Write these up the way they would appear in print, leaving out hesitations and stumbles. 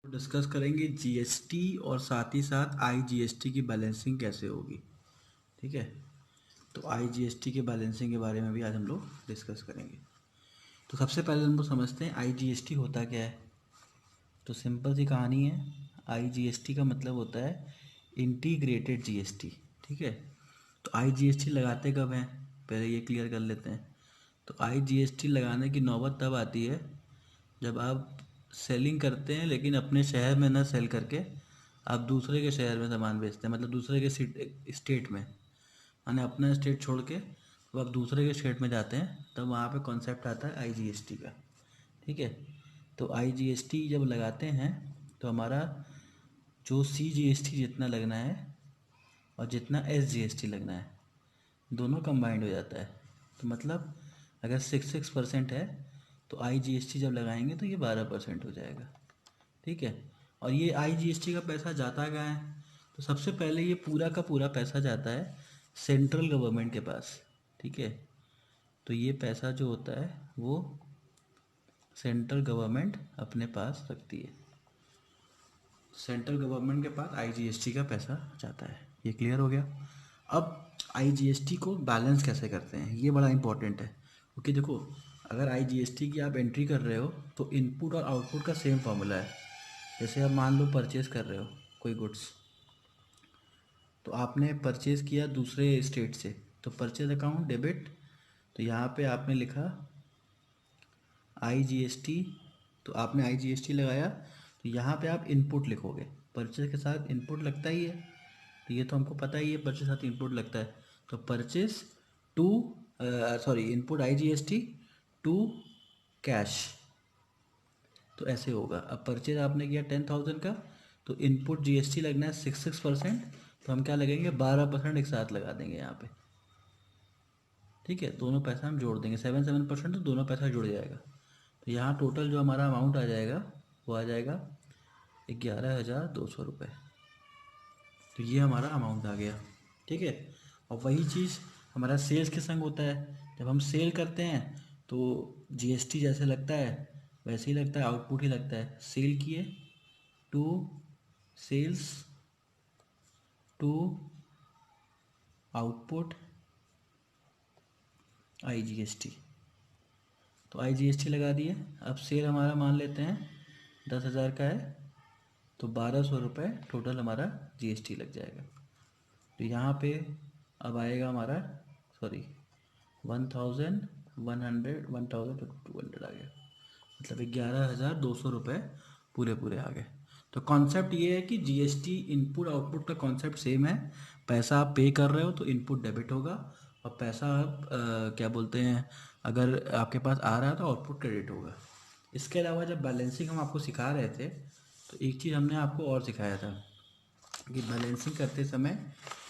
Discuss करेंगे GST और साथ ही साथ आईजीएसटी की बैलेंसिंग कैसे होगी। ठीक है, तो आईजीएसटी के बैलेंसिंग के बारे में भी आज हम लोग डिस्कस करेंगे। तो सबसे पहले हम लोग समझते हैं आईजीएसटी होता क्या है। तो सिंपल सी कहानी है, आईजीएसटी का मतलब होता है इंटीग्रेटेड जीएसटी। ठीक है, तो आईजीएसटी लगाते कब हैं, पहले ये क्लियर कर लेते हैं। तो आईजीएसटी लगाने की नौबत तब आती है जब आप सेलिंग करते हैं लेकिन अपने शहर में ना सेल करके आप दूसरे के शहर में सामान बेचते हैं, मतलब दूसरे के स्टेट में, माने अपना स्टेट छोड़ के जब आप दूसरे के स्टेट में जाते हैं तब वहाँ पे कॉन्सेप्ट आता है आईजीएसटी का। ठीक है, तो आईजीएसटी जब लगाते हैं तो हमारा जो सीजीएसटी जितना लगना है और जितना एसजीएसटी लगना है दोनों कंबाइंड हो जाता है। तो मतलब अगर 6% है तो आईजीएसटी जब लगाएंगे तो ये 12% हो जाएगा। ठीक है, और ये आईजीएसटी का पैसा जाता कहाँ है, तो सबसे पहले ये पूरा का पूरा पैसा जाता है सेंट्रल गवर्नमेंट के पास। ठीक है, तो ये पैसा जो होता है वो सेंट्रल गवर्नमेंट अपने पास रखती है, सेंट्रल गवर्नमेंट के पास आईजीएसटी का पैसा जाता है। ये क्लियर हो गया। अब आईजीएसटी को बैलेंस कैसे करते हैं ये बड़ा इंपॉर्टेंट है, क्योंकि देखो अगर आईजीएसटी की आप एंट्री कर रहे हो तो इनपुट और आउटपुट का सेम फॉर्मूला है। जैसे आप मान लो परचेज़ कर रहे हो कोई गुड्स, तो आपने परचेज़ किया दूसरे स्टेट से, तो परचेज अकाउंट डेबिट, तो यहाँ पे आपने लिखा आईजीएसटी, तो आपने आईजीएसटी लगाया, तो यहाँ पे आप इनपुट लिखोगे। परचेज के साथ इनपुट लगता ही है, तो ये तो हमको पता ही है परचेज के साथ इनपुट लगता है। तो purchase to sorry input IGST to cash, तो ऐसे होगा। अब परचेज आपने किया 10,000 का, तो इनपुट जीएसटी लगना है 6%, तो हम क्या लगेंगे 12% एक साथ लगा देंगे यहाँ पे। ठीक है, दोनों पैसा हम जोड़ देंगे 7% तो दोनों पैसा जुड़ जाएगा। तो यहाँ टोटल जो हमारा अमाउंट आ जाएगा वो आ जाएगा 11,200 रुपये। तो ये हमारा अमाउंट आ गया। ठीक है, और वही चीज़ हमारा सेल्स के संग होता है। जब हम सेल करते हैं तो जीएसटी जैसे लगता है वैसे ही लगता है, आउटपुट ही लगता है। सेल किए to sales to output IGST, तो आईजीएसटी लगा दिए। अब सेल हमारा मान लेते हैं 10,000 का है, तो 1,200 रुपये टोटल हमारा जीएसटी लग जाएगा। तो यहाँ पे अब आएगा हमारा सॉरी 1,200 आ गया, मतलब 11,200 रुपये पूरे पूरे आ गए। तो कॉन्सेप्ट ये है कि जीएसटी इनपुट आउटपुट का कॉन्सेप्ट सेम है। पैसा आप पे कर रहे हो तो इनपुट डेबिट होगा, और पैसा आप क्या बोलते हैं अगर आपके पास आ रहा है तो आउटपुट क्रेडिट होगा। इसके अलावा जब बैलेंसिंग हम आपको सिखा रहे थे तो एक चीज़ हमने आपको और सिखाया था कि बैलेंसिंग करते समय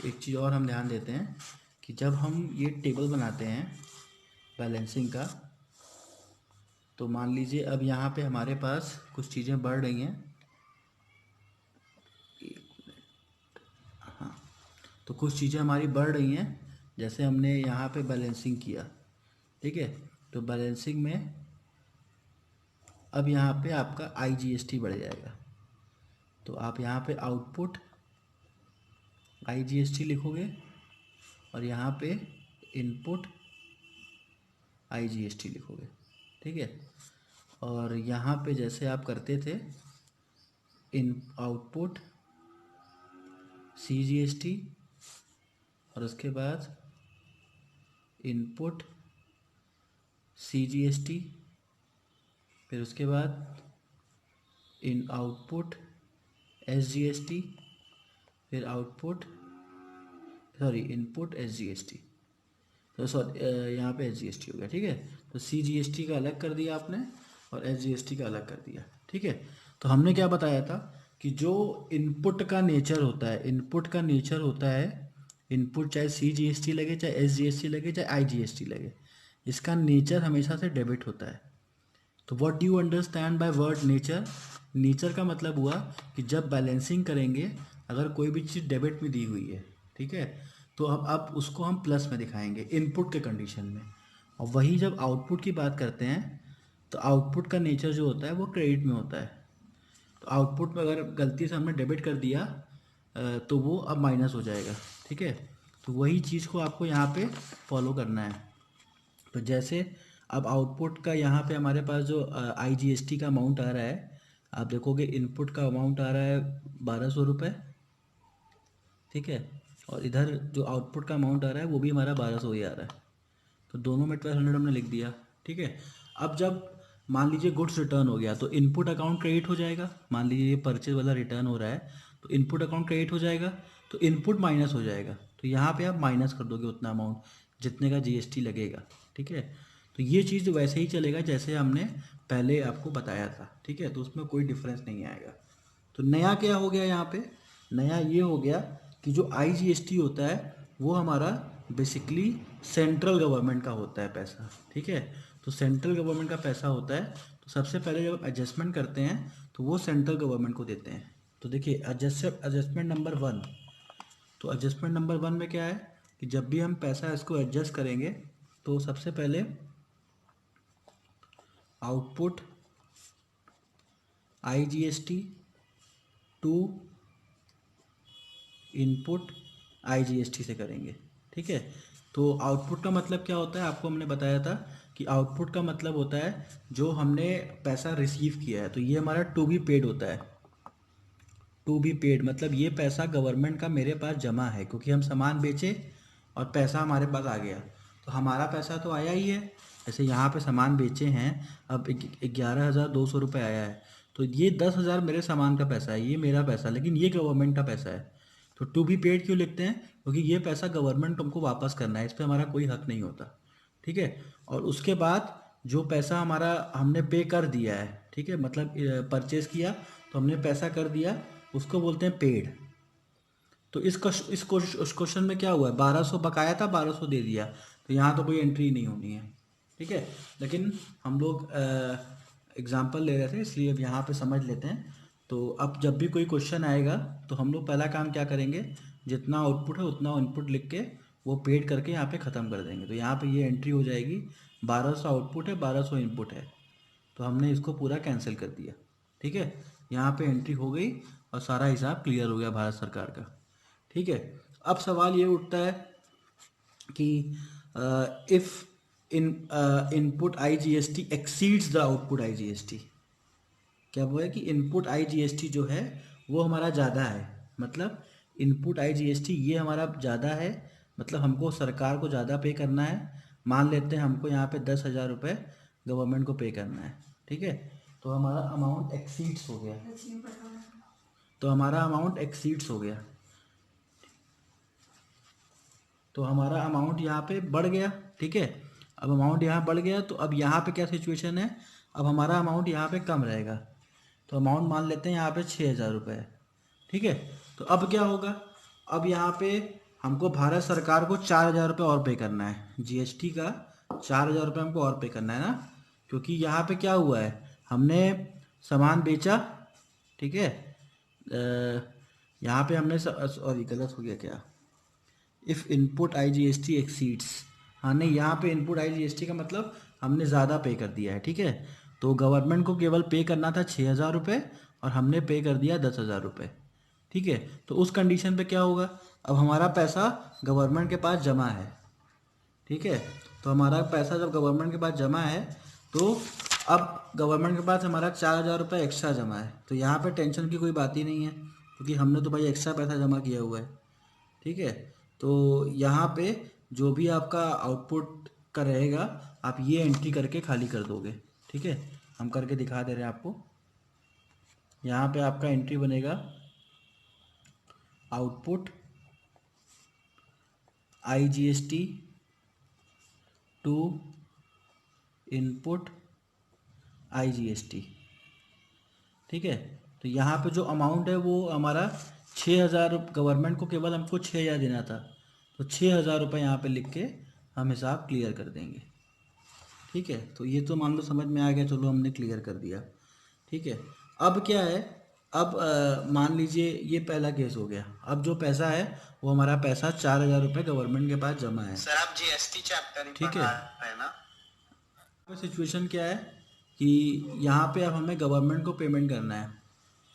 एक चीज़ और हम ध्यान देते हैं कि जब हम ये टेबल बनाते हैं बैलेंसिंग का, तो मान लीजिए अब यहाँ पे हमारे पास कुछ चीज़ें बढ़ रही हैं। हाँ, तो कुछ चीज़ें हमारी बढ़ रही हैं, जैसे हमने यहाँ पे बैलेंसिंग किया। ठीक है, तो बैलेंसिंग में अब यहाँ पे आपका आईजीएसटी बढ़ जाएगा, तो आप यहाँ पे आउटपुट आईजीएसटी लिखोगे और यहाँ पे इनपुट आईजीएसटी लिखोगे। ठीक है, और यहाँ पे जैसे आप करते थे इन आउटपुट सीजीएसटी और उसके बाद इनपुट सीजीएसटी, फिर उसके बाद इन आउटपुट एसजीएसटी, फिर आउटपुट सॉरी इनपुट एसजीएसटी, तो सॉरी यहाँ पे एसजीएसटी हो गया। ठीक है, तो सीजीएसटी का अलग कर दिया आपने और एसजीएसटी का अलग कर दिया। ठीक है, तो हमने क्या बताया था कि जो इनपुट का नेचर होता है, इनपुट का नेचर होता है इनपुट, चाहे सीजीएसटी लगे चाहे एसजीएसटी लगे चाहे आईजीएसटी लगे, इसका नेचर हमेशा से डेबिट होता है। तो what do you understand by word nature. Nature का मतलब हुआ कि जब बैलेंसिंग करेंगे अगर कोई भी चीज़ डेबिट में दी हुई है, ठीक है, तो अब उसको हम प्लस में दिखाएंगे इनपुट के कंडीशन में। और वही जब आउटपुट की बात करते हैं तो आउटपुट का नेचर जो होता है वो क्रेडिट में होता है। तो आउटपुट में अगर गलती से हमने डेबिट कर दिया तो वो अब माइनस हो जाएगा, ठीक है। तो वही चीज़ को आपको यहाँ पे फॉलो करना है। तो जैसे अब आउटपुट का यहाँ पे हमारे पास जो IGST का अमाउंट आ रहा है, आप देखोगे इनपुट का अमाउंट आ रहा है 1200 रुपये, ठीक है, और इधर जो आउटपुट का अमाउंट आ रहा है वो भी हमारा 1200 ही आ रहा है। तो दोनों में 1200 हमने लिख दिया, ठीक है। अब जब मान लीजिए गुड्स रिटर्न हो गया तो इनपुट अकाउंट क्रेडिट हो जाएगा। मान लीजिए ये परचेज वाला रिटर्न हो रहा है तो इनपुट अकाउंट क्रेडिट हो जाएगा, तो इनपुट माइनस हो जाएगा। तो यहाँ पे आप माइनस कर दोगे उतना अमाउंट जितने का GST लगेगा, ठीक है। तो ये चीज़ वैसे ही चलेगा जैसे हमने पहले आपको बताया था, ठीक है। तो उसमें कोई डिफरेंस नहीं आएगा। तो नया क्या हो गया यहाँ पे, नया ये हो गया कि जो IGST होता है वो हमारा बेसिकली सेंट्रल गवर्नमेंट का होता है पैसा, ठीक है। तो सेंट्रल गवर्नमेंट का पैसा होता है, तो सबसे पहले जब एडजस्टमेंट करते हैं तो वो सेंट्रल गवर्नमेंट को देते हैं। तो देखिए एडजस्टमेंट नंबर 1, तो एडजस्टमेंट नंबर 1 में क्या है कि जब भी हम पैसा इसको एडजस्ट करेंगे तो सबसे पहले output IGST to input IGST से करेंगे, ठीक है। तो आउटपुट का मतलब क्या होता है, आपको हमने बताया था कि आउटपुट का मतलब होता है जो हमने पैसा रिसीव किया है, तो ये हमारा टू बी पेड होता है। टू बी पेड मतलब ये पैसा गवर्नमेंट का मेरे पास जमा है, क्योंकि हम सामान बेचे और पैसा हमारे पास आ गया, तो हमारा पैसा तो आया ही है। जैसे यहाँ पे सामान बेचे हैं, अब 11,200 रुपये आया है, तो ये 10,000 मेरे सामान का पैसा है, ये मेरा पैसा, लेकिन ये गवर्नमेंट का पैसा है। तो टू बी पेड क्यों लिखते हैं, क्योंकि ये पैसा गवर्नमेंट तुमको वापस करना है, इस पर हमारा कोई हक नहीं होता, ठीक है। और उसके बाद जो पैसा हमारा हमने पे कर दिया है, ठीक है, मतलब परचेज़ किया तो हमने पैसा कर दिया, उसको बोलते हैं पेड। तो इस क्वेश्चन में क्या हुआ है, 1200 बकाया था, 1200 दे दिया, तो यहाँ तो कोई एंट्री नहीं होनी है, ठीक है। लेकिन हम लोग एग्जाम्पल ले रहे थे इसलिए अब यहाँ पे समझ लेते हैं। तो अब जब भी कोई क्वेश्चन आएगा तो हम लोग पहला काम क्या करेंगे, जितना आउटपुट है उतना इनपुट लिख के वो पेड करके यहाँ पे ख़त्म कर देंगे। तो यहाँ पे ये एंट्री हो जाएगी 1200 आउटपुट है, 1200 इनपुट है, तो हमने इसको पूरा कैंसिल कर दिया, ठीक है। यहाँ पे एंट्री हो गई और सारा हिसाब क्लियर हो गया भारत सरकार का, ठीक है। अब सवाल ये उठता है कि if input IGST exceeds the output IGST, क्या वो है कि इनपुट IGST जो है वो हमारा ज़्यादा है, मतलब इनपुट IGST ये हमारा ज़्यादा है, मतलब हमको सरकार को ज़्यादा पे करना है। मान लेते हैं हमको यहाँ पे 10,000 रुपये गवर्नमेंट को पे करना है, ठीक है। तो हमारा अमाउंट एक्सीड्स हो गया, तो हमारा अमाउंट एक्सीड्स हो गया, तो हमारा अमाउंट यहाँ पे बढ़ गया, ठीक है। अब अमाउंट यहाँ बढ़ गया, तो अब यहाँ पे क्या सिचुएशन है, अब हमारा अमाउंट यहाँ पे कम रहेगा, तो अमाउंट मान लेते हैं यहाँ पे 6,000 रुपये है, ठीक है। तो अब क्या होगा, अब यहाँ पे हमको भारत सरकार को 4,000 रुपये और पे करना है, GST का 4,000 रुपये हमको और पे करना है ना, क्योंकि यहाँ पे क्या हुआ है, हमने सामान बेचा, ठीक है। यहाँ पे हमने सॉरी गलत हो गया क्या, इफ़ इनपुट IGST एक्सीड्स, हाँ नहीं, यहाँ पे इनपुट IGST का मतलब हमने ज़्यादा पे कर दिया है, ठीक है। तो गवर्नमेंट को केवल पे करना था 6,000 रुपये और हमने पे कर दिया 10,000 रुपये, ठीक है। तो उस कंडीशन पे क्या होगा, अब हमारा पैसा गवर्नमेंट के पास जमा है, ठीक है। तो हमारा पैसा जब गवर्नमेंट के पास जमा है तो अब गवर्नमेंट के पास हमारा 4,000 रुपये एक्स्ट्रा जमा है, तो यहाँ पे टेंशन की कोई बात ही नहीं है, क्योंकि हमने तो भाई एक्स्ट्रा पैसा जमा किया हुआ है, ठीक है। तो यहाँ पे जो भी आपका आउटपुट का रहेगा आप ये एंट्री करके खाली कर दोगे, ठीक है। हम करके दिखा दे रहे हैं आपको, यहाँ पे आपका एंट्री बनेगा output IGST to input IGST, ठीक है। तो यहाँ पे जो अमाउंट है वो हमारा 6,000, गवर्नमेंट को केवल हमको 6,000 देना था, तो 6,000 रुपये यहाँ पे लिख के हम हिसाब क्लियर कर देंगे, ठीक है। तो ये तो मान लो समझ में आ गया, चलो हमने क्लियर कर दिया, ठीक है। अब क्या है, अब मान लीजिए ये पहला केस हो गया, अब जो पैसा है वो हमारा पैसा 4,000 रुपये गवर्नमेंट के पास जमा है, सर आप GST चैप्टर ठीक है। ना। सिचुएशन क्या है कि यहाँ पे अब हमें गवर्नमेंट को पेमेंट करना है,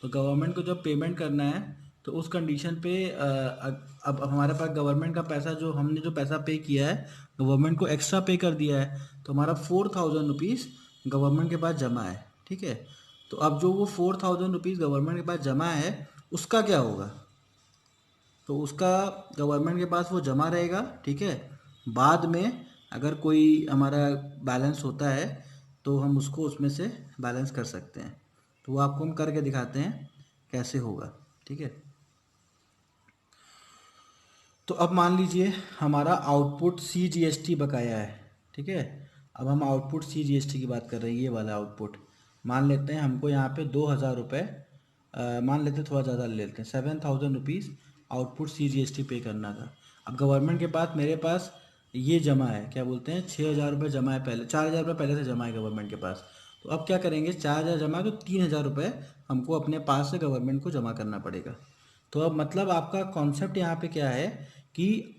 तो गवर्नमेंट को जब पेमेंट करना है तो उस कंडीशन पे अब हमारे पास गवर्नमेंट का पैसा, जो हमने जो पैसा पे किया है गवर्नमेंट को एक्स्ट्रा पे कर दिया है, तो हमारा 4000 रुपीज़ गवर्नमेंट के पास जमा है। ठीक है, तो अब जो वो 4000 रुपीज़ गवर्नमेंट के पास जमा है उसका क्या होगा? तो उसका गवर्नमेंट के पास वो जमा रहेगा। ठीक है, बाद में अगर कोई हमारा बैलेंस होता है तो हम उसको उसमें से बैलेंस कर सकते हैं। तो वो आपको हम करके दिखाते हैं कैसे होगा। ठीक है, तो अब मान लीजिए हमारा आउटपुट CGST बकाया है। ठीक है, अब हम आउटपुट CGST की बात कर रहे हैं, ये वाला आउटपुट मान लेते हैं हमको यहाँ पे 2000 रुपये, मान लेते हैं थोड़ा ज़्यादा ले लेते हैं, 7000 रुपीज़ आउटपुट CGST पे करना था। अब गवर्नमेंट के पास मेरे पास ये जमा है, क्या बोलते हैं, 6000 रुपये जमा है, पहले 4000 रुपये पहले से जमा है गवर्नमेंट के पास। तो अब क्या करेंगे, 4000 जमा है तो 3000 रुपये हमको अपने पास से गवर्नमेंट को जमा करना पड़ेगा। तो अब मतलब आपका कॉन्सेप्ट यहाँ पे क्या है कि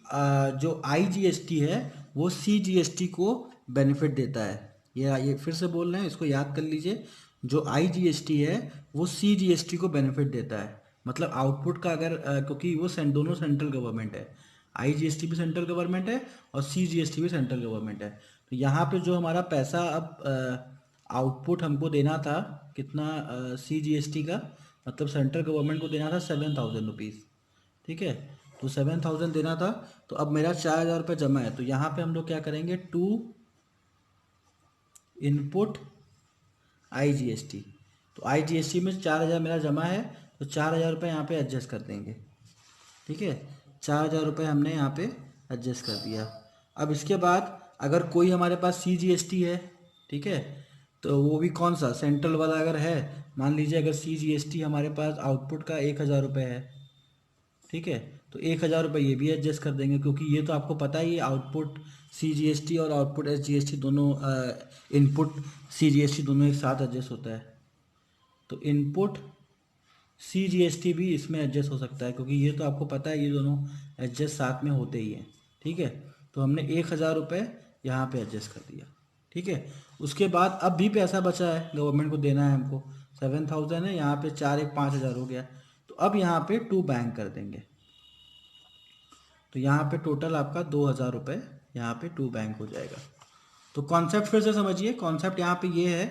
जो IGST है वो CGST को बेनिफिट देता है। ये फिर से बोल रहे हैं, इसको याद कर लीजिए। जो IGST है वो CGST को बेनिफिट देता है। मतलब आउटपुट का अगर क्योंकि वो दोनों सेंट्रल गवर्नमेंट है, IGST भी सेंट्रल गवर्नमेंट है और CGST भी सेंट्रल गवर्नमेंट है। तो यहाँ पे जो हमारा पैसा अब आउटपुट हमको देना था कितना, CGST का मतलब सेंट्रल गवर्नमेंट को देना था 7000 रुपीज़। ठीक है, तो 7000 देना था, तो अब मेरा 4000 रुपये जमा है। तो यहाँ पे हम लोग क्या करेंगे, टू इनपुट IGST। तो IGST में 4000 मेरा जमा है, तो 4000 रुपये यहाँ पे एडजस्ट कर देंगे। ठीक है, 4000 रुपये हमने यहाँ पे एडजस्ट कर दिया। अब इसके बाद अगर कोई हमारे पास CGST है, ठीक है, तो वो भी कौन सा, सेंट्रल वाला अगर है, मान लीजिए अगर CGST हमारे पास आउटपुट का 1000 रुपये है। ठीक है, तो 1000 रुपये ये भी एडजस्ट कर देंगे, क्योंकि ये तो आपको पता ही आउटपुट CGST और आउटपुट SGST दोनों, इनपुट CGST दोनों एक साथ एडजस्ट होता है। तो इनपुट CGST भी इसमें एडजस्ट हो सकता है, क्योंकि ये तो आपको पता है ये दोनों एडजस्ट साथ में होते ही हैं। ठीक है, तो हमने 1000 रुपये यहाँ पे एडजस्ट कर दिया। ठीक है, उसके बाद अब भी पैसा बचा है, गवर्नमेंट को देना है हमको, 7000 है, यहाँ पे 4 1 5000 हो गया। तो अब यहाँ पे टू बैंक कर देंगे, तो यहाँ पे टोटल आपका 2000 रुपये यहाँ पे टू बैंक हो जाएगा। तो कॉन्सेप्ट फिर से समझिए, कॉन्सेप्ट यहाँ पे ये है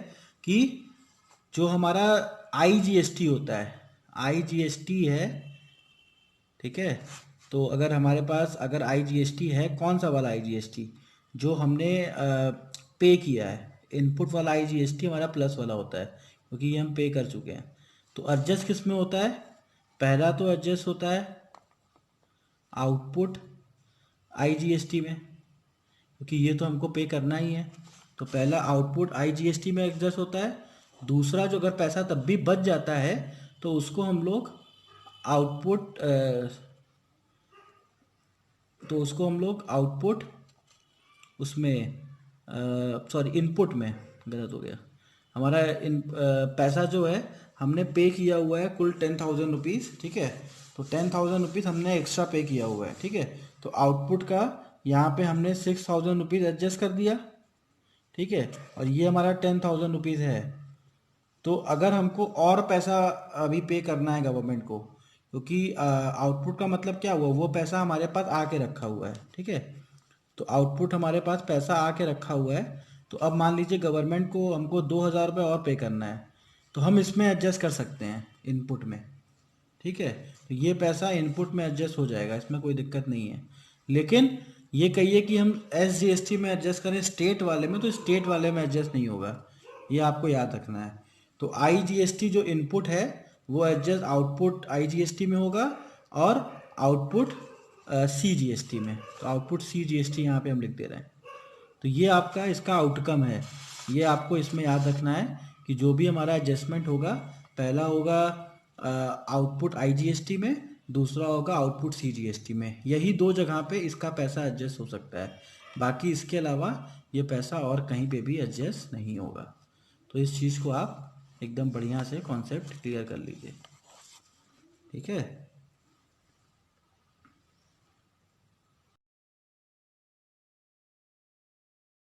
कि जो हमारा IGST होता है, IGST है, ठीक है, तो अगर हमारे पास अगर IGST है, कौन सा वाला IGST, जो हमने पे किया है, इनपुट वाला IGST हमारा प्लस वाला होता है, क्योंकि ये हम पे कर चुके हैं। तो एडजस्ट किस में होता है, पहला तो एडजस्ट होता है आउटपुट IGST में, क्योंकि ये तो हमको पे करना ही है। तो पहला आउटपुट IGST में एडजस्ट होता है। दूसरा, जो अगर पैसा तब भी बच जाता है तो उसको हम लोग आउटपुट उसमें, सॉरी इनपुट में, गलत हो गया, हमारा पैसा जो है हमने पे किया हुआ है कुल 10,000 रुपीज़। ठीक है, तो 10,000 रुपीज़ हमने एक्स्ट्रा पे किया हुआ है। ठीक है, तो आउटपुट का यहाँ पे हमने 6,000 रुपीज़ एडजस्ट कर दिया। ठीक है, और ये हमारा 10,000 रुपीज़ है। तो अगर हमको और पैसा अभी पे करना है गवर्नमेंट को, क्योंकि आउटपुट का मतलब क्या हुआ, वो पैसा हमारे पास आके रखा हुआ है। ठीक है, तो आउटपुट हमारे पास पैसा आके रखा हुआ है। तो अब मान लीजिए गवर्नमेंट को हमको 2000 रुपये और पे करना है, तो हम इसमें एडजस्ट कर सकते हैं इनपुट में। ठीक है, तो ये पैसा इनपुट में एडजस्ट हो जाएगा, इसमें कोई दिक्कत नहीं है। लेकिन ये कहिए कि हम SGST में एडजस्ट करें स्टेट वाले में, तो स्टेट वाले में एडजस्ट नहीं होगा, ये आपको याद रखना है। तो IGST जो इनपुट है वो एडजस्ट आउटपुट IGST में होगा और आउटपुट CGST में। तो आउटपुट CGST यहाँ पे हम लिख दे रहे हैं। तो ये आपका इसका आउटकम है, ये आपको इसमें याद रखना है कि जो भी हमारा एडजस्टमेंट होगा, पहला होगा आउटपुट IGST में, दूसरा होगा आउटपुट CGST में। यही दो जगह पे इसका पैसा एडजस्ट हो सकता है, बाकी इसके अलावा ये पैसा और कहीं पे भी एडजस्ट नहीं होगा। तो इस चीज़ को आप एकदम बढ़िया से कॉन्सेप्ट क्लियर कर लीजिए। ठीक है।